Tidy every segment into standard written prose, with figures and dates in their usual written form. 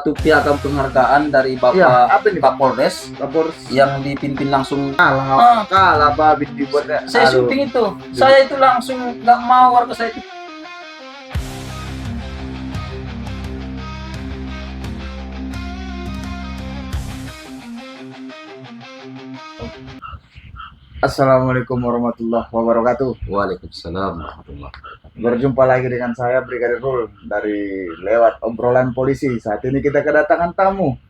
Satu piagam penghargaan dari Bapak Kapolres yang dipimpin langsung. Kalah babit dibuatnya. Saya syuting itu, saya itu langsung nggak mau warga saya itu. Assalamualaikum warahmatullahi wabarakatuh. Waalaikumsalam warahmatullahi wabarakatuh. Berjumpa lagi dengan saya Brigadir Rul dari lewat obrolan polisi. Saat ini kita kedatangan tamu,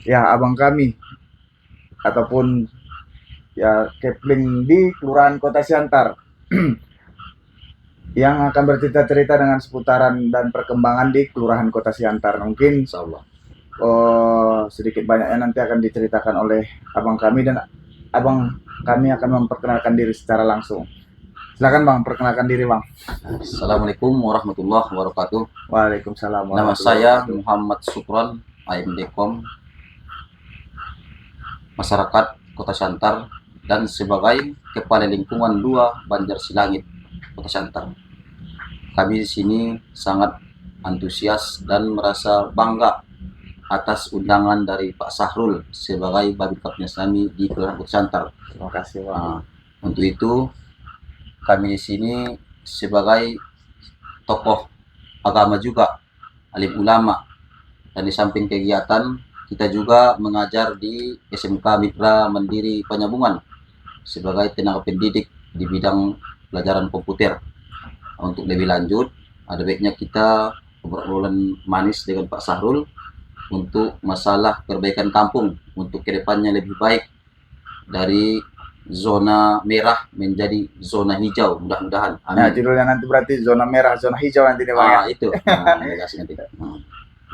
ya abang kami ataupun ya Kepling di Kelurahan Kota Siantar yang akan bercerita-cerita dengan seputaran dan perkembangan di Kelurahan Kota Siantar. Mungkin Insyaallah. Sedikit banyaknya nanti akan diceritakan oleh abang kami, dan abang kami akan memperkenalkan diri secara langsung. Silakan bang, perkenalkan diri bang. Assalamualaikum warahmatullahi wabarakatuh. Waalaikumsalam. Nama saya Muhammad Sukron, AMD.com, masyarakat Kota Siantar, dan sebagai Kepala Lingkungan 2 Banjar Silangit Kota Siantar. Kami di sini sangat antusias dan merasa bangga atas undangan dari Pak Sahrul sebagai Babin Kapolres kami di Kelurahan Kota Siantar. Terima kasih bang. Untuk itu kami di sini sebagai tokoh agama juga, alim ulama, dan di samping kegiatan kita juga mengajar di SMK Mitra Mandiri Penyambungan sebagai tenaga pendidik di bidang pelajaran komputer. Untuk lebih lanjut, ada baiknya kita obrolan manis dengan Pak Sahrul untuk masalah perbaikan kampung untuk kedepannya lebih baik, dari zona merah menjadi zona hijau, mudah-mudahan. Nah, judulnya nanti berarti zona merah, zona hijau nanti nih bang. Itu nanti.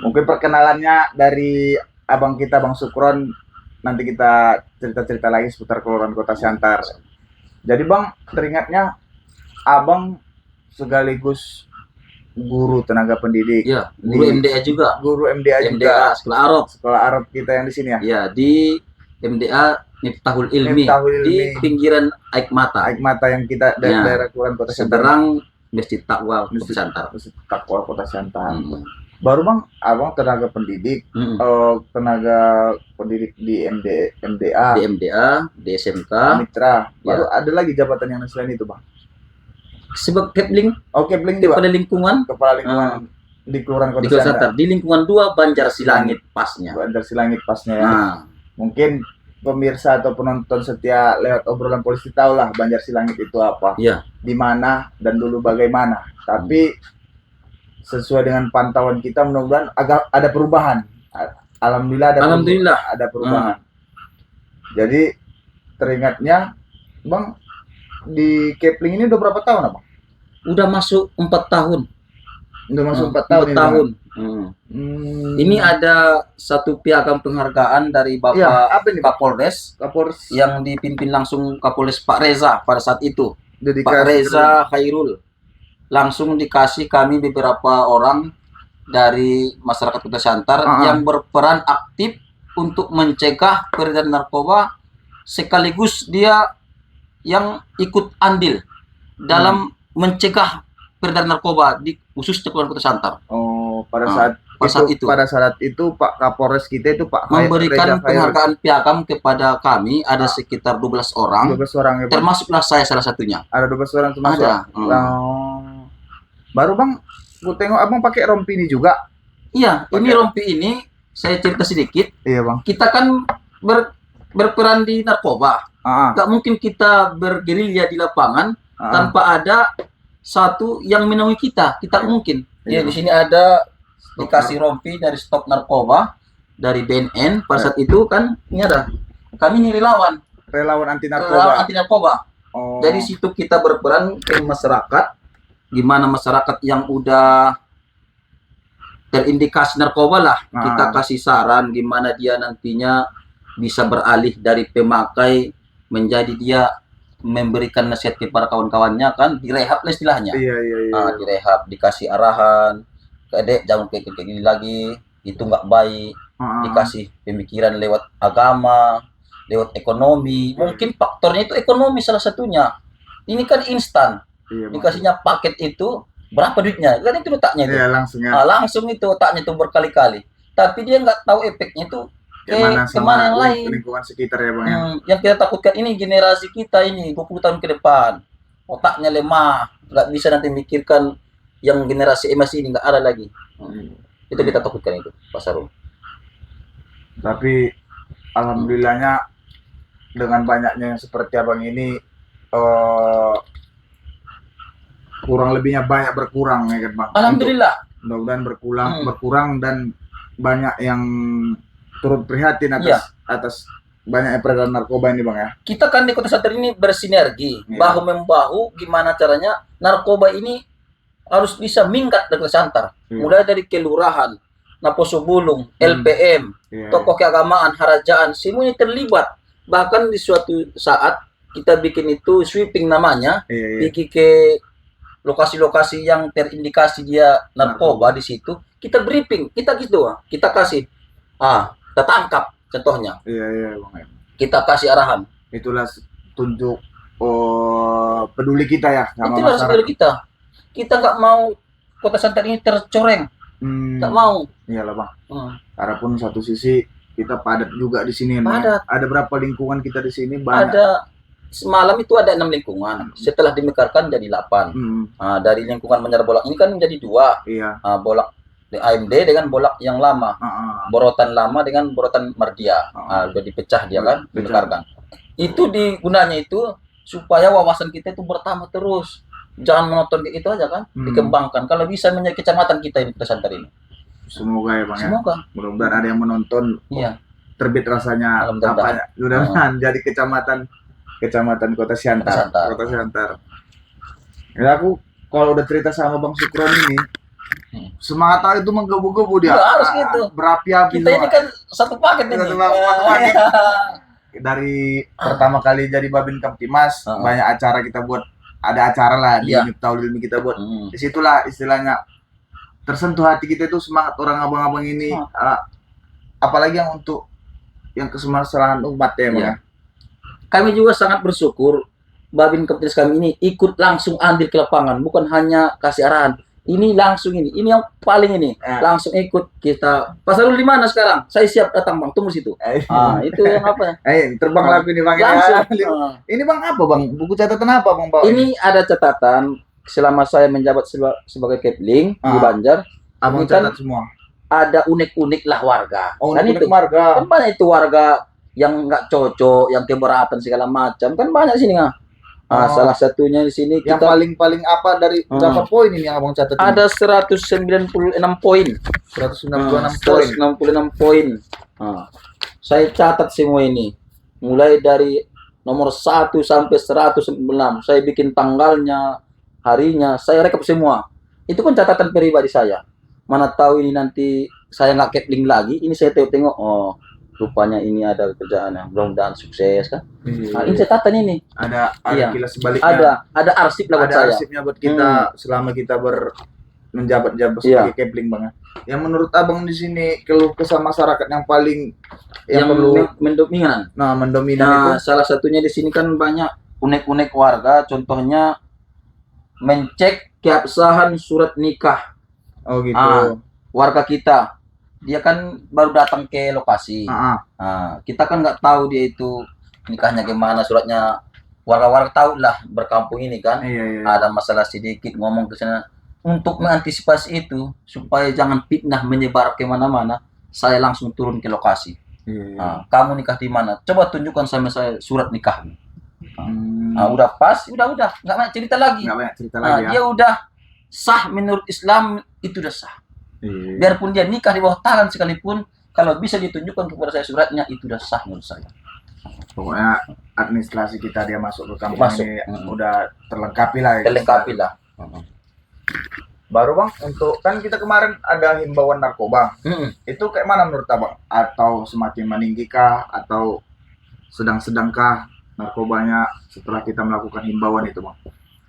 Mungkin perkenalannya dari abang kita Bang Sukron, nanti kita cerita-cerita lagi seputar Kelurahan Kota Siantar. Jadi bang, teringatnya abang sekaligus guru tenaga pendidik. Ya, guru MDA juga. Guru MDA juga. Sekolah Arab. Sekolah Arab kita yang di sini ya. Ya, di MDA Miftahul Ilmi, di pinggiran Aik Mata. Aik Mata yang kita dari daerah Kelurahan Kota Siantar. Seberang Masjid Taqwa Kota Siantar. Masjid Taqwa Kota Siantar. Baru bang, abang tenaga pendidik, tenaga pendidik di MDA, di SMK Mitra. Baru ada lagi jabatan yang selain itu bang. Sebagai Kepling, Kepling juga. Kepala Lingkungan di Kelurahan Kota Siantar, di lingkungan 2 Banjar Silangit pasnya. Banjar Silangit pasnya ya. Mungkin pemirsa atau penonton setia lewat obrolan polisi tahu lah Banjar Silangit itu apa, di mana dan dulu bagaimana. Tapi sesuai dengan pantauan kita, mudah-mudahan agak ada perubahan. Alhamdulillah ada perubahan. Jadi teringatnya bang, di Kepling ini udah berapa tahun abang? Udah masuk 4 tahun. Udah masuk 4 tahun. 4 tahun. Ini ada satu piagam penghargaan dari Bapak Kapolres yang dipimpin langsung Kapolres Pak Reza pada saat itu. Pak Reza Khairul. Langsung dikasih kami beberapa orang dari masyarakat Kota Siantar yang berperan aktif untuk mencegah peredaran narkoba, sekaligus dia yang ikut andil dalam mencegah peredaran narkoba di khusus di Kelurahan Kota Siantar. Pada saat itu Pak Kapolres kita itu Pak memberikan penghargaan piagam kepada kami, ada sekitar 12 orang. 12 orang ya, termasuklah saya salah satunya. Ada 12 orang termasuk. Ada. Baru bang, gue tengok abang pakai rompi ini juga. Iya, ini rompi ini saya cerita sedikit. Iya bang. Kita kan berperan di narkoba. Gak mungkin kita bergerilya di lapangan tanpa ada satu yang menemui kita. Kita mungkin. Ya, di sini ada dikasih rompi dari Stop Narkoba dari BNN. Pada saat itu kan ini ada. Kami ini relawan anti narkoba. Dari situ kita berperan ke masyarakat. Gimana masyarakat yang udah terindikasi narkoba lah, kita kasih saran gimana dia nantinya bisa beralih dari pemakai menjadi dia memberikan nasihat kepada kawan-kawannya, kan direhab lah istilahnya. Direhab, dikasih arahan, Dek jangan kayak gini lagi, itu nggak baik. Dikasih pemikiran lewat agama, lewat ekonomi. Mungkin faktornya itu ekonomi salah satunya. Ini kan instan. Dikasihnya paket itu berapa duitnya? Kan itu letaknya itu. Langsung itu otaknya itu berkali-kali. tapi dia nggak tahu efeknya itu kemana yang lain. Lingkungan sekitar ya Bang ya. Yang kita takutkan ini generasi kita ini 20 tahun ke depan otaknya lemah, nggak bisa nanti mikirkan yang generasi emas ini nggak ada lagi. Itu kita takutkan itu Pak Sarul. Tapi alhamdulillahnya dengan banyaknya yang seperti abang ini kurang lebihnya banyak berkurang ya kan Bang. Alhamdulillah. Mudah-mudahan berkurang dan banyak yang turut prihatin atas banyaknya peredaran narkoba ini Bang ya. Kita kan di Kota Santar ini bersinergi, bahu membahu gimana caranya narkoba ini harus bisa minggat dari Santar. Mulai dari kelurahan, Naposo Bulung, LPM, tokoh keagamaan, harajaan, semuanya terlibat. Bahkan di suatu saat kita bikin itu sweeping namanya, pergi ke lokasi-lokasi yang terindikasi dia narkoba di situ, kita briefing, kita gitu, kita kasih, kita tangkap contohnya. Bang. Kita kasih arahan. Itulah tunjuk peduli kita ya sama itulah masyarakat. peduli kita. Kita nggak mau Kota Santar ini tercoreng, nggak mau. Iyalah Bang. Adapun satu sisi kita padat juga di sini. Padat. Ada berapa lingkungan kita di sini? Banyak. Ada. Semalam itu ada 6 lingkungan. Setelah dimekarkan jadi 8. Dari lingkungan Menjar Bolak ini kan menjadi 2. Bolak AMD dengan bolak yang lama. Borotan lama dengan borotan Mardia. Udah dipecah dia kan, dimekarkan. Itu digunanya itu supaya wawasan kita itu bertambah terus. Jangan menonton itu aja kan, dikembangkan. Kalau bisa menjadi kecamatan kita ini Kota Santar ini. Semoga ya Bang ya. Semoga. Mudah-mudahan ada yang menonton. Terbit rasanya apa ya. Jadi kecamatan Kota Siantar. Kota Siantar. Ya aku kalau udah cerita sama Bang Sukron ini, semangat itu menggebu-gebu dia. Harus gitu. Berapi-api. Kita ini kan satu paket ini. Paket. Dari pertama kali jadi Babin Kamtimas, banyak acara kita buat. Ada acara lah di Miftahul Ilmi kita buat. Disitulah istilahnya tersentuh hati kita itu semangat orang abang-abang ini. Apalagi yang untuk yang kesemasalahan umat ya Bang ya. Kami juga sangat bersyukur Babin Kaptimas kami ini ikut langsung andil ke lapangan, bukan hanya kasih arahan. Ini langsung ini yang paling ini langsung ikut kita. Pak Sarul di mana sekarang? Saya siap datang Bang, tunggu situ. Itu yang apa? Terbang lagu ini Bang. Ini Bang apa Bang? Buku catatan apa Bang? Ini ada catatan selama saya menjabat sebagai Kepling di Banjar. Abang catat semua. Ada unik-unik lah warga. Kan itu warga. Kan banyak itu warga yang nggak cocok, yang keberatan segala macam, kan banyak sini salah satunya di sini yang kita paling apa dari berapa poin ini yang abang catat? Ada 196 poin. 196 poin. Saya catat semua ini, mulai dari nomor 1 sampai 196. Saya bikin tanggalnya, harinya, saya rekap semua. Itu kan catatan pribadi saya. Mana tahu ini nanti saya nggak Kepling lagi, ini saya tengok, rupanya ini ada kerjaan yang mudah-mudahan sukses kan. Ini catatan ini. Ada kilas sebaliknya. Ada arsip lah buat saya. Ada arsipnya buat kita selama kita menjabat sebagai Kepling Bang. Yang menurut abang di sini keluh kesah masyarakat yang paling yang perlu mendominan. Mendominan itu salah satunya di sini kan banyak unek-unek warga. Contohnya mencek keabsahan surat nikah. Oh gitu. Warga kita. Dia kan baru datang ke lokasi. Kita kan nggak tahu dia itu nikahnya gimana, suratnya. Warga-warga tahu lah berkampung ini kan. Ada masalah sedikit ngomong ke sana. Untuk mengantisipasi itu supaya jangan fitnah menyebar kemana-mana, saya langsung turun ke lokasi. Kamu nikah di mana? Coba tunjukkan sama saya surat nikah. Udah pas, udah nggak banyak cerita lagi. Dia udah sah menurut Islam, itu udah sah. Biarpun dia nikah di bawah tangan sekalipun, kalau bisa ditunjukkan kepada saya suratnya, itu udah sah menurut saya. Pokoknya administrasi kita dia masuk ke kampung ini udah terlengkapi lah. Baru Bang, untuk kan kita kemarin ada himbauan narkoba. Itu kayak mana menurut Abang? Atau semakin meninggi kah? Atau sedang-sedangkah narkobanya setelah kita melakukan himbauan itu Bang?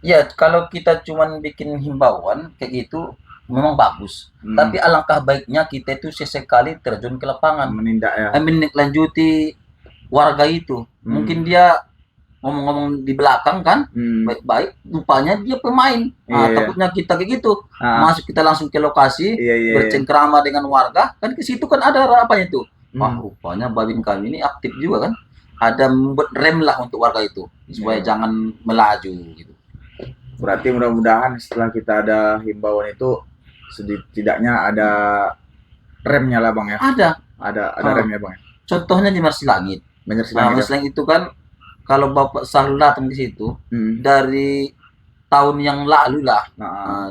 Ya, kalau kita cuman bikin himbauan kayak gitu memang bagus. Tapi alangkah baiknya kita itu sesekali terjun ke lapangan, menindak ya. Menindaklanjuti warga itu. Mungkin dia ngomong-ngomong di belakang kan, baik-baik, rupanya dia pemain. Takutnya kita kayak gitu, masuk kita langsung ke lokasi, bercengkrama dengan warga, kan ke situ kan ada apanya itu. Rupanya Babin kami ini aktif juga kan, ada membuat rem lah untuk warga itu, supaya jangan melaju gitu. Berarti mudah-mudahan setelah kita ada himbauan itu, setidaknya ada remnya lah Bang ya. Ada remnya Bang. Contohnya di Marsilangit. Marsilangit itu kan kalau Bapak Sahrul datang ke situ dari tahun yang lalu lah,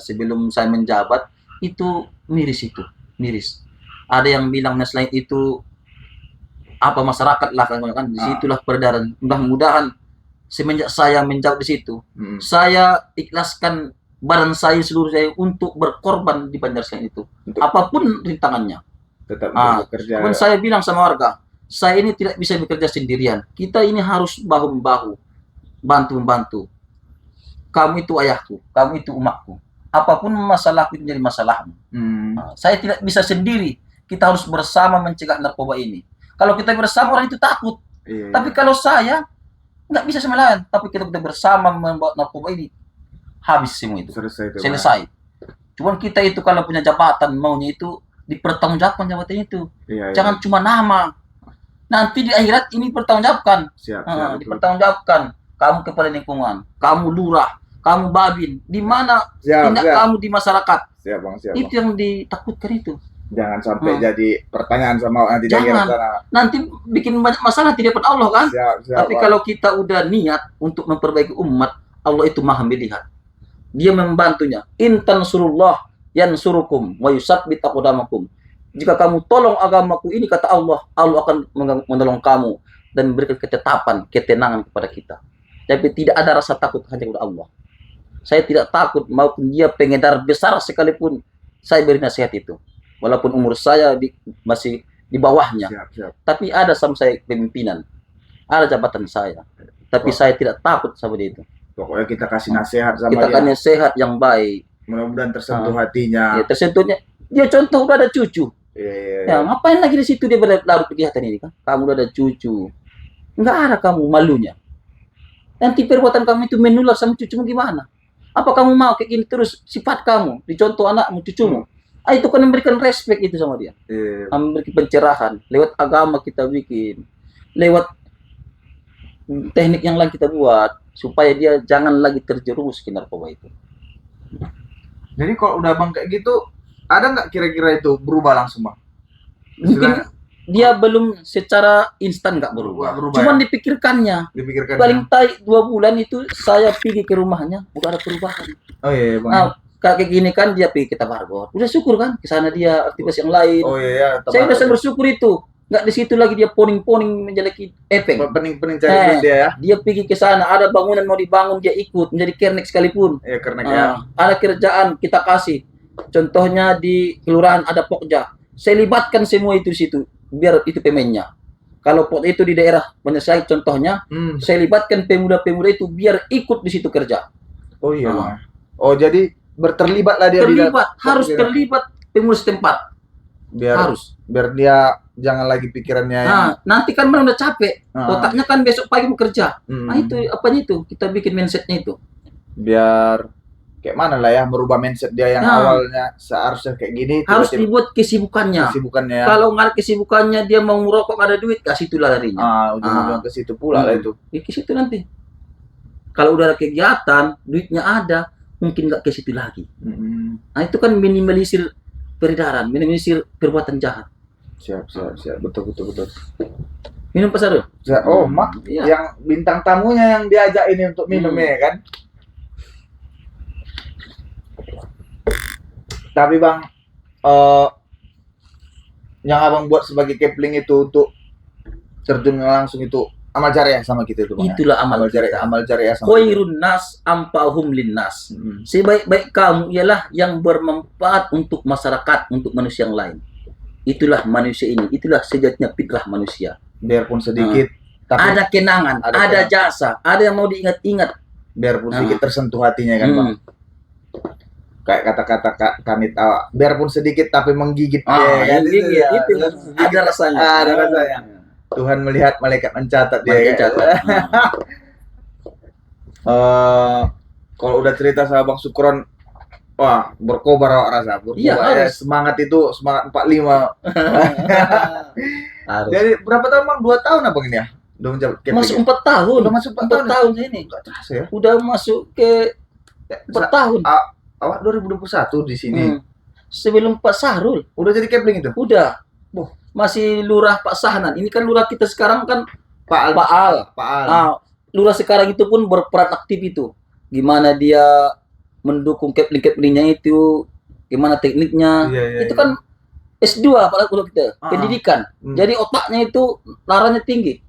sebelum saya menjabat itu miris. Ada yang bilang Marsilangit itu apa masyarakat lah kan disitulah peredaran. Mudah-mudahan semenjak saya menjawab di situ, saya ikhlaskan badan saya seluruh saya untuk berkorban di Banjarmasin itu, apapun rintangannya. Tetap bekerja. Kemudian saya bilang sama warga, saya ini tidak bisa bekerja sendirian. Kita ini harus bahu-membahu, bantu-membantu. Kamu itu ayahku, kamu itu umatku. Apapun masalahku itu jadi masalahmu. Saya tidak bisa sendiri. Kita harus bersama mencegah narkoba ini. Kalau kita bersama orang itu takut. Tapi kalau saya nggak bisa sama lain, tapi kita bersama membawa narkoba ini, habis semua itu. Selesai. Cuman kita itu kalau punya jabatan, maunya itu dipertanggungjawabkan jabatan itu. Jangan cuma nama. Nanti di akhirat ini dipertanggungjawabkan. Dipertanggungjawabkan. Kamu kepala lingkungan, kamu lurah, kamu Babin, di mana tindak kamu di masyarakat. Itu yang ditakutkan itu. Jangan sampai jadi pertanyaan sama nanti di akhirat sana. Nanti bikin banyak masalah di depan Allah kan. Tapi kalau kita udah niat untuk memperbaiki umat, Allah itu maha melihat. Dia membantunya. Intan surullah yansurukum wa yusabbit aqdamakum. Jika kamu tolong agamaku ini, kata Allah, Allah akan menolong kamu dan memberikan ketetapan, ketenangan kepada kita. Tapi tidak ada rasa takut hanya kepada Allah. Saya tidak takut maupun dia pengedar besar sekalipun saya beri nasihat itu. Walaupun umur saya masih di bawahnya. Tapi ada sama saya pemimpinan. Ada jabatan saya. Tapi saya tidak takut sama dia itu. Pokoknya kita kasih nasihat sama kita dia. Kita kasih nasihat yang baik. Mudah-mudahan tersentuh hatinya. Ya, tersentuhnya. Dia contoh udah ada cucu. Ya, ngapain lagi di situ dia berlarut kegiatan ini kan? Kamu udah ada cucu. Enggak ada kamu malunya. Nanti perbuatan kamu itu menular sama cucumu gimana? Apa kamu mau kayak gini terus sifat kamu? Dicontoh anakmu, cucumu. Itu kan memberikan respect itu sama dia. Memberikan pencerahan. Lewat agama kita bikin. Lewat teknik yang lain kita buat. Supaya dia jangan lagi terjerumus ke narkoba itu. Jadi kalau udah Bang kayak gitu, ada nggak kira-kira itu berubah langsung Bang? Mungkin dia belum secara instan nggak berubah. Cuman ya? Dipikirkannya. Paling tai 2 bulan itu saya pergi ke rumahnya, udah ada perubahan. Oh iya Bang. Nah, kayak gini kan dia pergi kita Bargot. Udah syukur kan, ke sana dia aktivitas yang lain. Oh iya. Saya udah bersyukur itu. Nggak di situ lagi dia poning-poning menjeleki epeng. Pening-pening cari dia ya. Dia pergi ke sana, ada bangunan mau dibangun dia ikut menjadi kernek sekalipun. Iya kernek ya. Ada kerjaan kita kasih. Contohnya di kelurahan ada Pokja. Saya libatkan semua itu di situ biar itu pemainnya. Kalau Pokja itu di daerah Banjarmasin contohnya, saya libatkan pemuda-pemuda itu biar ikut di situ kerja. Oh iya Bang. Oh jadi terlibatlah dia harus terlibat pemuda setempat. Biar dia jangan lagi pikirannya nanti kan malah udah capek. Otaknya kan besok pagi mau kerja. Nah itu apanya itu kita bikin mindsetnya itu. Biar kayak mana lah ya merubah mindset dia yang awalnya seharusnya kayak gini. Harus dibuat kesibukannya. Kalau nggak ada kesibukannya dia mau ngerokok nggak ada duit, ke situ lah larinya. Ujung-ujung ke situ pula lah itu. Ke situ nanti. Kalau udah ada kegiatan, duitnya ada, mungkin nggak ke situ lagi. Nah itu kan minimalisir peredaran, minimalisir perbuatan jahat. Siap. Betul. Minum Pak Sarul? Oh, yang bintang tamunya yang diajak ini untuk minum ya kan? Tapi Bang, yang Abang buat sebagai kepling itu untuk terjun langsung itu amal jariah sama kita itu Bang. Itulah amal jariah. Amal jariah sama khairun nas ampahum linnas. Sebaik-baik kamu ialah yang bermanfaat untuk masyarakat, untuk manusia yang lain. Itulah manusia ini, itulah sejatinya fitrah manusia. Biarpun sedikit, tapi ada kenangan, ada jasa, ada yang mau diingat-ingat. Biarpun sedikit tersentuh hatinya kan Bang. Kayak kata-kata kami tahu, biarpun sedikit tapi menggigit. Itu ada rasanya. Ada rasanya. Tuhan melihat, malaikat mencatat dia. Kalau udah cerita sama Bang Sukron, wah berkobar awak rasa. Iya, Berkobar ya, harus. semangat itu semangat 45. Harus. Jadi berapa tahun Bang? 2 tahun abang ini ya? Udah menjabat Kepling Masuk ya? 4 tahun. Udah masuk 4 4 tahun ya? tahun ini. Nggak terasa ya? Udah masuk ke Ya, 4 tahun. Awak 2021 di sini. Sebelum Pak Sahrul. Udah jadi Kepling itu? Udah. Boh. Masih lurah Pak Sahnan. Ini kan lurah kita sekarang kan Pak Al. Pak Al. Pak Al. Lurah sekarang itu pun berperan aktif itu. Gimana dia mendukung Kepling-Keplingnya itu, gimana tekniknya. Iya, Itu kan S2 apalagi kalau kita, pendidikan. Jadi otaknya itu laranya tinggi.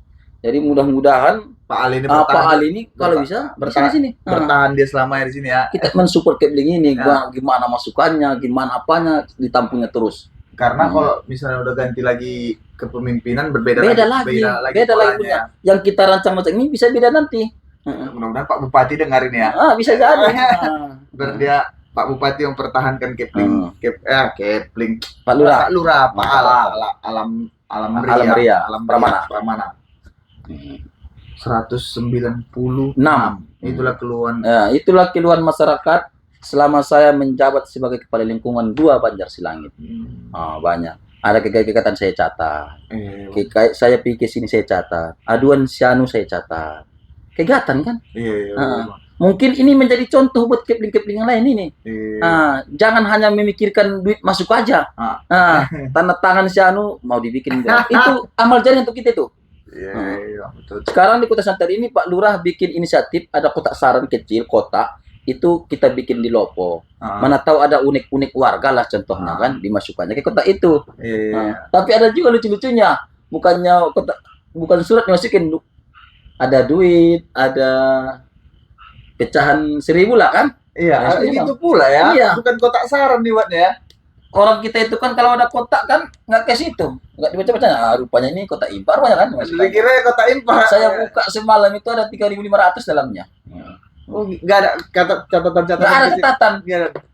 Jadi mudah-mudahan Pak Ali ini Pak Ali ini kalau bisa bertahan di sini. Bertahan dia selama di sini ya. Kita mensupport Kepling ini, gimana masukannya, gimana apanya, ditampungnya terus. Karena kalau misalnya udah ganti lagi kepemimpinan berbeda lagi. Beda lagi punya. Yang kita rancang-rancang ini bisa beda nanti. Mudah-mudahan Pak Bupati dengarin ya. Bisa jadi. Biar dia Pak Bupati yang pertahankan Kepling, Kepling. Pak Lurah. Pak Lurah, Pak Alam Ria, Pramana. 196. Itulah keluhan. Itulah keluhan masyarakat selama saya menjabat sebagai kepala lingkungan 2 Banjar Silangit. Banyak. Ada kegiatan saya catat. Saya pikir sini saya catat. Aduan Sianu saya catat. Kegiatan kan? Mungkin ini menjadi contoh buat Kepling-Kepling yang lain ini. Jangan hanya memikirkan duit masuk aja. Tanda tangan Sianu mau dibikin. Itu amal jariah untuk kita tuh. Betul. Sekarang di Kota Santar ini Pak Lurah bikin inisiatif, ada kotak saran kecil, kotak itu kita bikin di Lopo. Mana tahu ada unik-unik warga lah contohnya kan dimasukkannya ke kotak itu. Tapi ada juga lucu-lucunya, bukan surat dimasukin, ada duit, ada pecahan 1.000 lah kan. Itu pula ya. Bukan kotak saran dibuatnya ya. Orang kita itu kan kalau ada kotak kan nggak ke situ, nggak dibaca-baca. Rupanya ini kotak impar banyak kan. Dikira kotak impar. Saya buka semalam itu ada 3.500 dalamnya. Nggak ada catatan-catatan. Nggak ada catatan.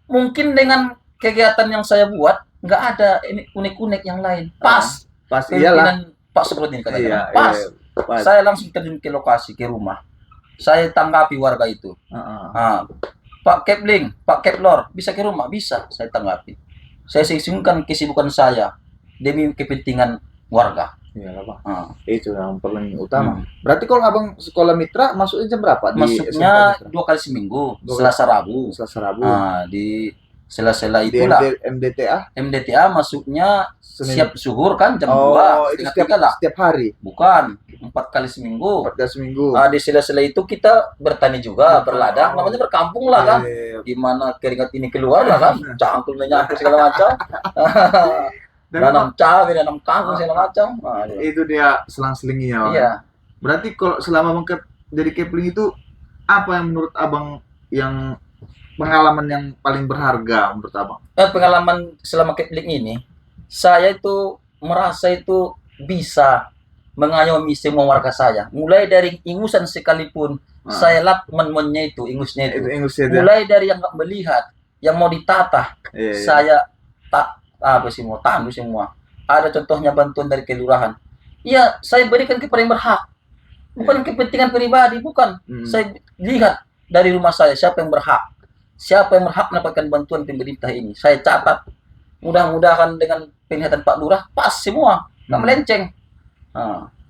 Mungkin dengan kegiatan yang saya buat nggak ada ini unik-unik yang lain. Pas iyalah. Pak seperti ini katanya. Pas. Saya langsung terjun ke lokasi, ke rumah. Saya tanggapi warga itu. Pak Kepling, Pak Keplor, bisa ke rumah? Bisa, saya tanggapi. Saya singkirkan kesibukan saya demi kepentingan warga. Iyalah Pak. Itu yang paling utama. Berarti kalau abang sekolah mitra masuknya jam berapa? Masuknya 2 kali seminggu, Selasa Rabu. Di sela-sela itulah. MDTA masuknya siap zuhur kan jam 2. Itu setiap hari. Bukan, 4 kali seminggu. 4 kali seminggu. Di sela-sela itu kita bertani juga, berladang, namanya berkampung lah kan. Gimana keringat ini keluar lah kan, cangkul menyangkut segala macam. Nanam cabai, nanam kangkung segala macam. Itu dia selang-selinginya. Iya. Berarti kalau selama abang dari Kepling itu apa yang menurut abang yang pengalaman yang paling berharga menurut abang? Pengalaman selama Kepling ini, saya itu merasa itu bisa mengayomi semua warga saya. Mulai dari ingusan sekalipun, saya lap mennya itu, ingusnya itu. Mulai dari yang nggak melihat, yang mau ditata, saya mau tandu semua. Ada contohnya bantuan dari kelurahan. Iya, saya berikan kepada yang berhak. Bukan kepentingan pribadi, bukan. Saya lihat dari rumah saya siapa yang berhak. Siapa yang berhak mendapatkan bantuan pemerintah ini. Saya catat. Mudah-mudahan dengan penglihatan Pak Lurah pas semua, nggak melenceng.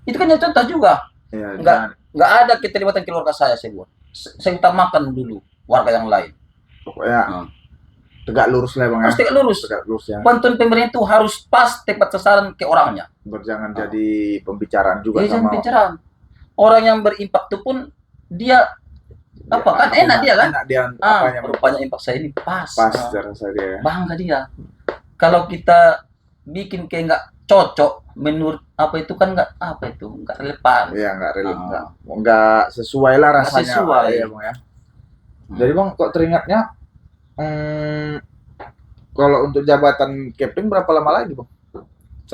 Itu kan yang contoh juga. Nggak ada keterlibatan keluarga saya buat. Saya utamakan dulu warga yang lain. Pokoknya tegak lurus lah bang. Harus tegak lurus ya. Bantuan pemerintah itu harus pas tepat sasaran ke orangnya. Jangan jadi pembicaraan juga sama. Pembicaraan. Orang yang berimpak itu pun dia kan enak dia kan. Enak dia. Rupanya impak saya ini pas. Pas rasa dia. Bangga dia. Kalau kita bikin kayak nggak cocok menurut itu kan nggak relevan. Iya nggak relevan. Nggak sesuai lah rasanya. Sesuai. Ya, bang, ya. Jadi bang kok teringatnya kalau untuk jabatan Kepling berapa lama lagi bang?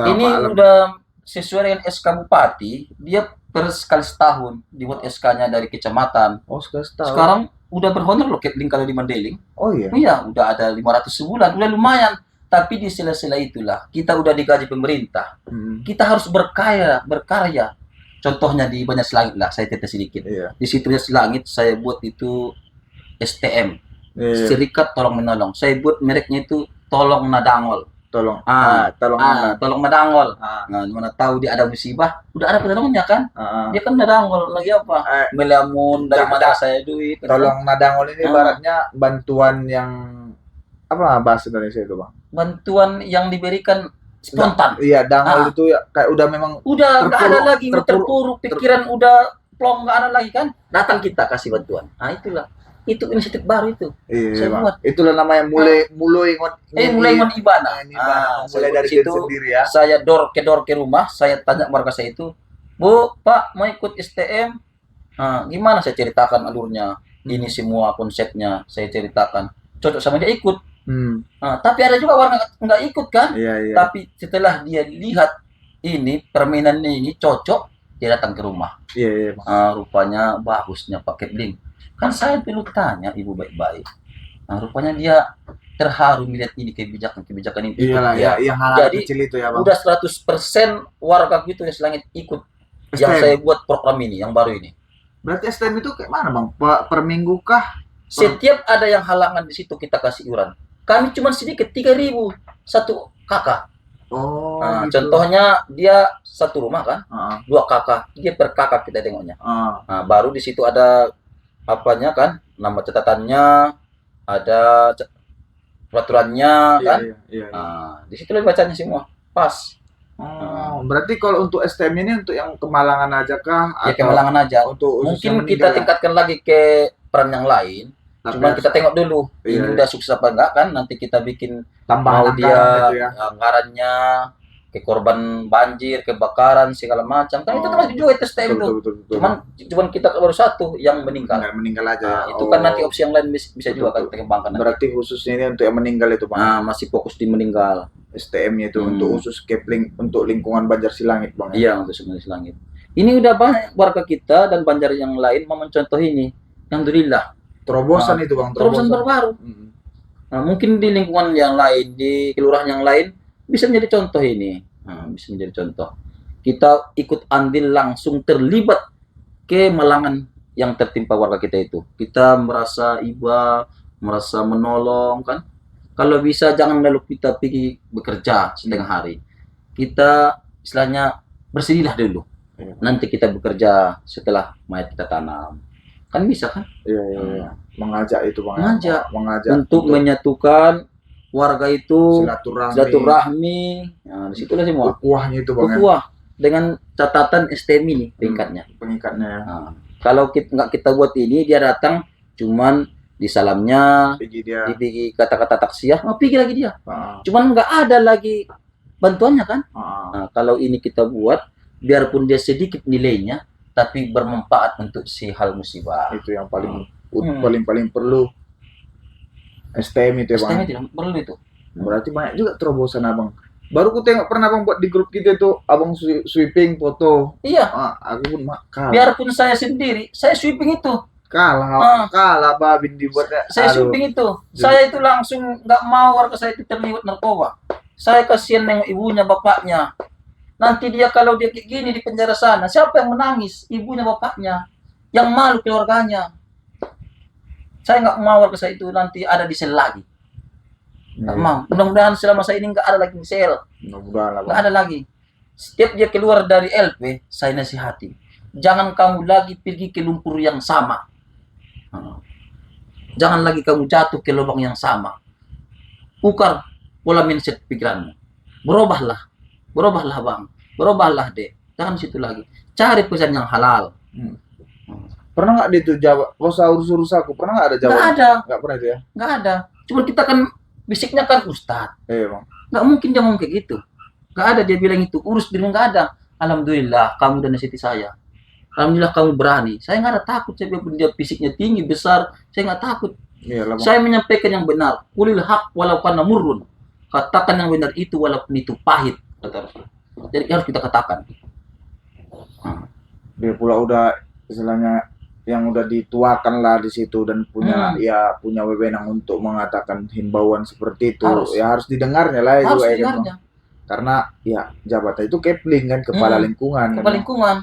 Ini udah sesuai dengan SK Bupati, dia per sekali setahun dibuat SK-nya dari kecamatan. Sekali setahun. Sekarang udah berhonor loh Kepling kalau di Mandailing. Iya. Iya, udah ada 500 sebulan, udah lumayan. Tapi di sela-sela itulah kita udah digaji pemerintah. Kita harus berkarya. contohnya di Banjar Silangit lah, saya cerita sedikit. Iya. Di situ Banjar Silangit saya buat itu STM, Iya. Serikat Tolong Menolong. Saya buat mereknya itu Tolong Nadangol. Tolong. Tolong Nadangol. Nah, mana tahu dia ada musibah, udah ada penolongnya kan? Dia kan Nadangol lagi apa? Melamun dari mana saya duit. Tolong Nadangol ini ibaratnya bantuan yang apa bahasa Indonesia itu, Bang? Bantuan yang diberikan spontan. Iya, dangol itu ya, kayak udah memang udah nggak ada lagi, terpuruk pikiran, udah plong, nggak ada lagi kan, datang kita kasih bantuan. Nah itulah, itu inisiatif baru itu. Iya, saya buat. Itulah namanya mulai ngon ibana. Mulai dari situ sendiri ya. Saya door ke rumah, saya tanya warga saya itu, Bu, Pak mau ikut STM? Gimana, saya ceritakan alurnya, ini semua konsepnya saya ceritakan, cocok sama dia ikut. Tapi ada juga warga nggak ikut kan? Iya. Tapi setelah dia lihat ini permainan ini cocok, dia datang ke rumah. Iya. Rupanya bagusnya Pak Kepling. Kan saya perlu tanya ibu baik-baik. Rupanya dia terharu melihat ini kebijakan ini. Iyalah, yang hal jadi kecil itu ya, Bang. Udah 100% warga gitu ya Silangit ikut STM. Yang saya buat program ini, yang baru ini. Berarti STM itu kayak mana, Bang? Per minggu kah? Setiap ada yang halangan di situ kita kasih iuran. Kami cuma sedikit, 3.000 satu kakak. Gitu. Contohnya dia satu rumah kan, 2 kakak, dia per kakak kita tengoknya. Baru di situ ada apanya kan, nama catatannya, ada peraturannya kan. Iya. Di situ bacanya semua pas. Berarti kalau untuk STM ini untuk yang Kemalangan aja kah? Ya Kemalangan aja. Mungkin kita tingkatkan lagi ke peran yang lain. Cuma kita tengok dulu ini udah sukses apa enggak kan, nanti kita bikin tambahan dia gitu ya. Anggarannya ke korban banjir, kebakaran segala macam kan, itu termasuk juga STM itu. Cuman kita baru satu yang meninggal aja. Itu kan nanti opsi yang lain bisa juga kan kita kembangkan. Berarti khususnya ini untuk yang meninggal itu, Bang. Masih fokus di meninggal. STM-nya itu untuk khusus Kepling untuk lingkungan Banjar Silangit, Bang. Iya, untuk Banjar Silangit. Ini udah banyak warga kita dan Banjar yang lain mau mencontoh ini. Alhamdulillah. Terobosan itu, Bang. Terobosan terbaru. Mungkin di lingkungan yang lain, di kelurahan yang lain bisa menjadi contoh ini. Bisa menjadi contoh. Kita ikut andil langsung terlibat kemalangan yang tertimpa warga kita itu. Kita merasa iba, merasa menolong kan. Kalau bisa jangan lalu kita pergi bekerja setengah hari. Kita istilahnya bersedihlah dulu. Nanti kita bekerja setelah mayat kita tanam. Kan bisa kan? Iya. Mengajak itu, Bang. Mengajak untuk menyatukan warga itu, silaturahmi. Nah, disitulah semua. Ukuahnya itu, Bang. Ukuah dengan catatan STM ini pengikatnya. Kalau nggak kita buat ini, dia datang cuman di salamnya, di kata-kata taksiah, pergi lagi dia. Cuman nggak ada lagi bantuannya kan? Kalau ini kita buat, biarpun dia sedikit nilainya, tapi bermanfaat untuk si hal musibah. Itu yang paling perlu. STM itu ya, Bang. STM itu perlu itu. Berarti banyak juga terobosan, Abang. Baru ku tengok pernah Abang buat di grup kita itu, Abang sweeping foto. Iya. Aku pun kalah. Biarpun saya sendiri, saya sweeping itu. Kalah babin dibuatnya. Saya sweeping itu. Saya itu langsung nggak mau warga saya itu terlibat narkoba. Saya kasihan nengok ibunya, bapaknya. Nanti dia kalau dia kayak gini di penjara sana, siapa yang menangis? Ibunya, bapaknya. Yang malu keluarganya. Saya nggak mau warga saya itu nanti ada di sel lagi. Nggak mau. Mudah-mudahan selama saya ini nggak ada lagi di sel. Nggak ada lagi. Setiap dia keluar dari LP, saya nasihati. Jangan kamu lagi pergi ke lumpur yang sama. Jangan lagi kamu jatuh ke lubang yang sama. Ukar pola mindset pikiranmu. Berubahlah, Bang. Berubahlah, Dek. Jangan di situ lagi. Cari pesan yang halal. Pernah nggak dia itu jawab? Bos urus aku. Pernah nggak ada jawaban? Nggak ada. Nggak pernah itu ya? Nggak ada. Cuma kita kan bisiknya kan Ustadz. Bang. Nggak mungkin dia ngomong kayak gitu. Nggak ada dia bilang itu. Urus diri nggak ada. Alhamdulillah kamu dan nasihati saya. Alhamdulillah kamu berani. Saya nggak ada takut. Saya bilang dia fisiknya tinggi, besar. Saya nggak takut. Iyalah, saya menyampaikan yang benar. Qulil haq walau kana murrun. Katakan yang benar itu walaupun itu pahit. Kata Rasul. Jadi harus kita katakan. Dia pula udah istilahnya yang udah dituakan lah di situ dan punya punya wewenang untuk mengatakan himbauan seperti itu. Harus didengarnya lah itu. Harus didengarnya. Karena ya jabatan itu Kepling kan, kepala lingkungan. Kepala lingkungan.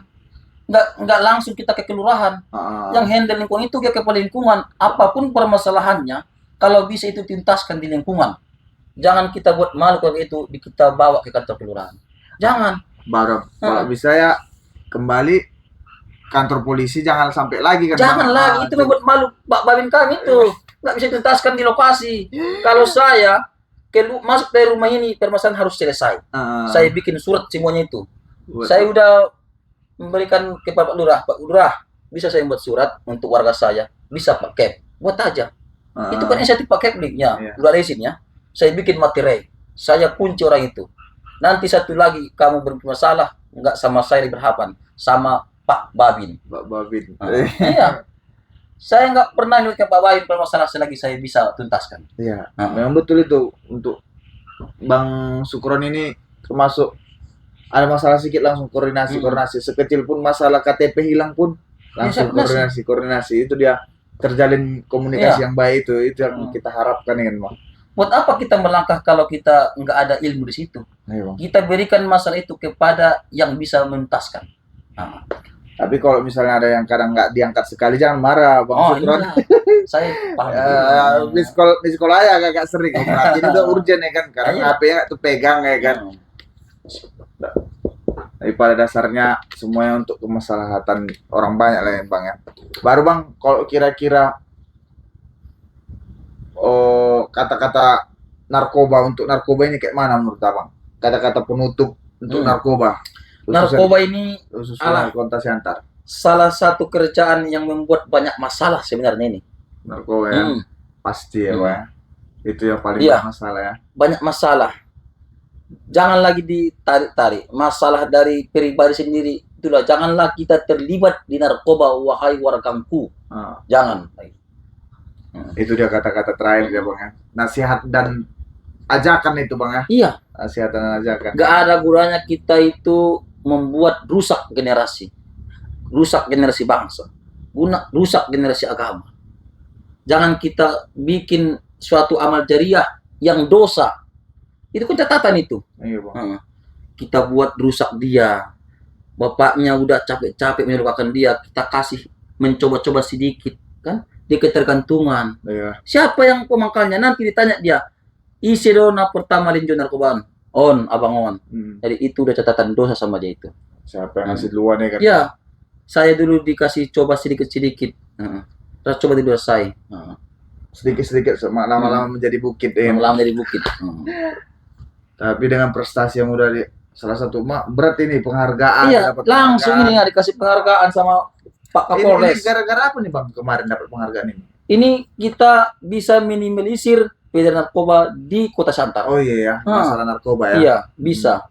nggak langsung kita ke kelurahan. Yang handle lingkungan itu ke kepala lingkungan. Apapun permasalahannya, kalau bisa itu tuntaskan di lingkungan. Jangan kita buat malu kalau itu kita bawa ke kantor kelurahan. Jangan. Baru kalau bisa ya kembali kantor polisi, jangan sampai lagi kan. Jangan lagi, itu membuat malu Pak Babin kami itu. Nggak bisa dituntaskan di lokasi. Kalau saya masuk dari rumah ini, permasalahan harus selesai. Saya bikin surat semuanya itu. Saya udah memberikan ke Pak Lurah. Pak Lurah, bisa saya buat surat untuk warga saya? Bisa Pak Kep, buat aja. Itu kan inisiatif Pak Kepliknya, Lurah Resinnya. Saya bikin materi, saya kunci orang itu. Nanti satu lagi, kamu bermasalah, nggak sama saya berhadapan, sama Pak Babin. Pak Babin. Iya. Saya nggak pernah nyuruh ke Pak Babin permasalahan selagi saya bisa tuntaskan. Iya. Memang betul itu. Untuk Bang Sukron ini termasuk ada masalah sedikit langsung koordinasi. Sekecil pun masalah KTP hilang pun langsung koordinasi. Itu dia terjalin komunikasi yang baik itu yang kita harapkan kan, Bang. Buat apa kita melangkah kalau kita nggak ada ilmu di situ? Kita berikan masalah itu kepada yang bisa menuntaskan. Tapi kalau misalnya ada yang kadang nggak diangkat sekali, jangan marah, Bang Sukron. Saya paham. Di sekolah ya agak sering. Berarti itu udah urgent ya kan, karena HP-nya tuh pegang ya kan. Tapi pada dasarnya semuanya untuk kemaslahatan orang banyak lah ya Bang ya. Baru Bang, kalau kira-kira kata-kata narkoba untuk narkoba ini kayak mana menurut Abang? Kata-kata penutup untuk narkoba. Narkoba ini khususnya Kota Siantar. Salah satu kerjaan yang membuat banyak masalah sebenarnya ini. Narkoba ya. Pasti ya, Bang. Itu yang paling banyak masalah ya. Banyak masalah. Jangan lagi ditarik-tarik. Masalah dari pribadi sendiri itulah, janganlah kita terlibat di narkoba, wahai wargaku. Jangan. Itu dia kata-kata terakhir ya Bang ya. Nasihat dan ajakan itu Bang ya. Iya. Nasihat dan ajakan. Gak ada gunanya kita itu membuat rusak generasi bangsa, rusak generasi agama. Jangan kita bikin suatu amal jariah yang dosa. Itu kan catatan itu. Iya Bang. Kita buat rusak dia. Bapaknya udah capek-capek menyuruhkan dia, kita kasih mencoba-coba sedikit kan? Di ketergantungan. Iya. Siapa yang pemangkalnya? Nanti ditanya dia, isi dona pertama linjo narkobaan. On, abang on. Jadi itu udah catatan dosa sama dia itu. Siapa yang ngasih duluan ya kan? Iya. Saya dulu dikasih coba sedikit-sedikit. Terus coba dulu saya. Sedikit-sedikit lama-lama menjadi bukit ya. Lama-lama menjadi bukit. Tapi dengan prestasi yang udah salah satu berat ini penghargaan. Iya, langsung ini ya dikasih penghargaan sama Pak Kapolres. Ini gara-gara apa nih Bang kemarin dapat penghargaan ini? Ini kita bisa minimalisir peredaran narkoba di Kota Siantar. Oh iya ya, masalah narkoba ya. Iya, bisa.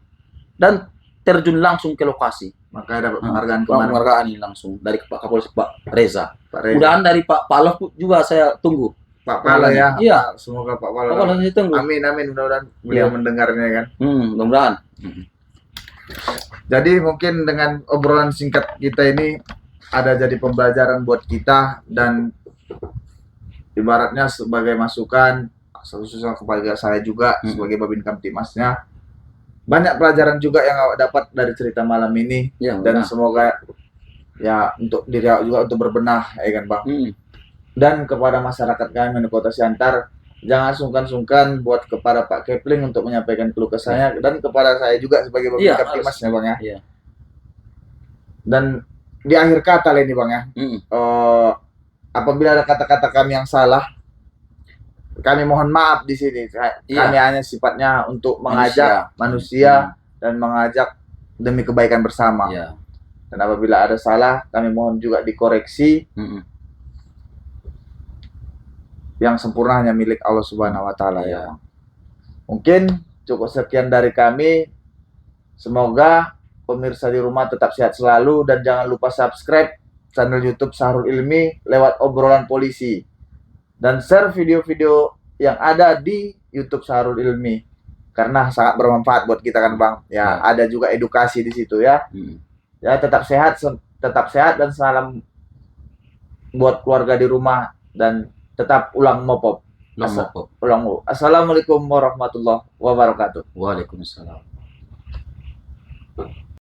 Dan terjun langsung ke lokasi. Makanya dapat penghargaan kemarin. Penghargaan ini langsung dari Pak Kapolres Pak Reza. Mudah-mudahan dari Pak Paloh juga saya tunggu. Pak Paloh ya. Iya. Semoga Pak Paloh. Pak Paloh saya tunggu. Amin amin, mudah-mudahan beliau mendengarnya kan. Mudah-mudahan. Jadi mungkin dengan obrolan singkat kita ini ada jadi pembelajaran buat kita dan ibaratnya sebagai masukan khususnya kepada saya juga sebagai Babin Kamtibmasnya, banyak pelajaran juga yang awak dapat dari cerita malam ini dan semoga ya untuk diri awak juga untuk berbenah ya kan Bang. Dan kepada masyarakat kami di Kota Siantar, jangan sungkan-sungkan buat kepada Pak Kepling untuk menyampaikan keluh kesahnya dan kepada saya juga sebagai Babin Kamtibmasnya Bang ya. Dan di akhir kata ini Bang ya, apabila ada kata-kata kami yang salah, kami mohon maaf di sini. Kami hanya sifatnya untuk mengajak manusia dan mengajak demi kebaikan bersama. Dan apabila ada salah, kami mohon juga dikoreksi. Yang sempurna hanya milik Allah Subhanahu wa Ta'ala ya. Mungkin cukup sekian dari kami. Semoga pemirsa di rumah tetap sehat selalu dan jangan lupa subscribe channel YouTube Sahrul Ilmi lewat obrolan polisi dan share video-video yang ada di YouTube Sahrul Ilmi karena sangat bermanfaat buat kita kan Bang. Ya, ada juga edukasi di situ ya. Ya, tetap sehat dan salam buat keluarga di rumah dan tetap ulang mopop. Assalamualaikum warahmatullahi wabarakatuh. Waalaikumsalam.